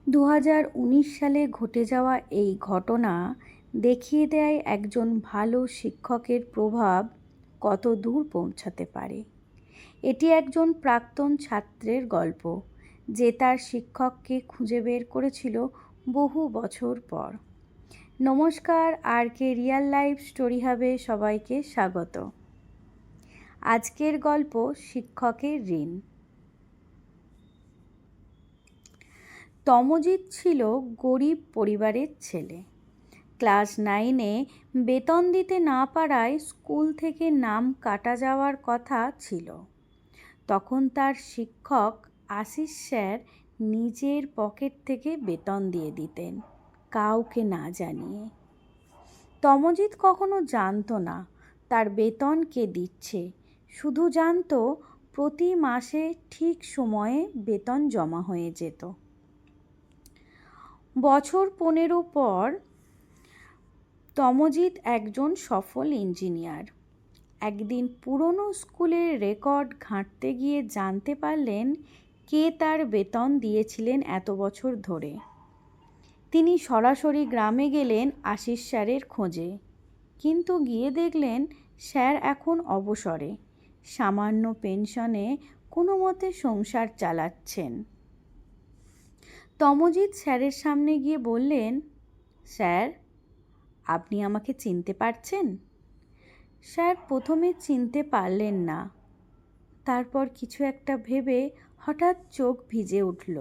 2019 সালে ঘটে যাওয়া এই ঘটনা দেখিয়ে দেয় একজন ভালো শিক্ষকের প্রভাব কত দূর পৌঁছাতে পারে। এটি একজন প্রাক্তন ছাত্রের গল্প, যে তার শিক্ষককে খুঁজে বের করেছিল বহু বছর পর। নমস্কার, আর কে রিয়েল লাইফ স্টোরি হাবে সবাইকে স্বাগত। আজকের গল্প শিক্ষকের ঋণ। তমজিৎ ছিল গরিব পরিবারের ছেলে। ক্লাস 9-এ বেতন দিতে না পারায় স্কুল থেকে নাম কাটা যাওয়ার কথা ছিল। তখন তার শিক্ষক আশিস স্যার নিজের পকেট থেকে বেতন দিয়ে দিতেন, কাউকে না জানিয়ে। তমজিৎ কখনো জানতো না তার বেতন কে দিচ্ছে, শুধু জানতো প্রতি মাসে ঠিক সময়ে বেতন জমা হয়ে যেত। বছর 15 পর তমজিৎ একজন সফল ইঞ্জিনিয়ার। একদিন পুরনো স্কুলের রেকর্ড ঘাঁটতে গিয়ে জানতে পারলেন কে তার বেতন দিয়েছিলেন এত বছর ধরে। তিনি সরাসরি গ্রামে গেলেন আশিস স্যারের খোঁজে, কিন্তু গিয়ে দেখলেন স্যার এখন অবসরে, সামান্য পেনশনে কোনো মতে সংসার চালাচ্ছেন। তমজিৎ স্যারের সামনে গিয়ে বললেন, স্যার, আপনি আমাকে চিনতে পারছেন? স্যার প্রথমে চিনতে পারলেন না, তারপর কিছু একটা ভেবে হঠাৎ চোখ ভিজে উঠল।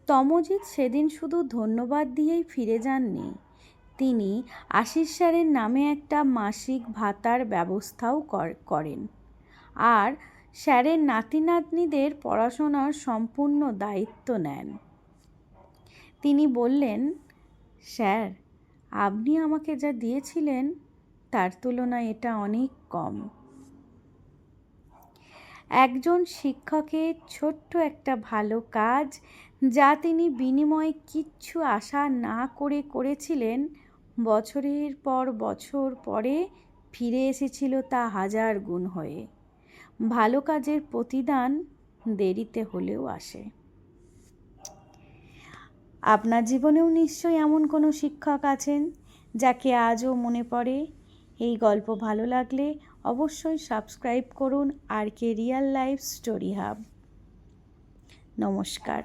তমজিৎ সেদিন শুধু ধন্যবাদ দিয়েই ফিরে যাননি, তিনি আশিস স্যারের নামে একটা মাসিক ভাতার ব্যবস্থাও করেন, আর স্যারের নাতি নাতনিদের পড়াশোনার সম্পূর্ণ দায়িত্ব নেন। তিনি বললেন, স্যার, আপনি আমাকে যা দিয়েছিলেন তার তুলনায় এটা অনেক কম। একজন শিক্ষকের ছোট্ট একটা ভালো কাজ, যা তিনি বিনিময়ে কিচ্ছু আশা না করে করেছিলেন, বছরের পর বছর পরে ফিরে এসেছিল তা 1000 গুণ হয়ে। ভালো কাজের প্রতিদান দেরিতে হলেও আসে। আপনার জীবনেও নিশ্চয়ই এমন কোনো শিক্ষক আছেন যাকে আজও মনে পড়ে। এই গল্প ভালো লাগলে অবশ্যই সাবস্ক্রাইব করুন আর কে রিয়েল লাইফ স্টোরি হাব। নমস্কার।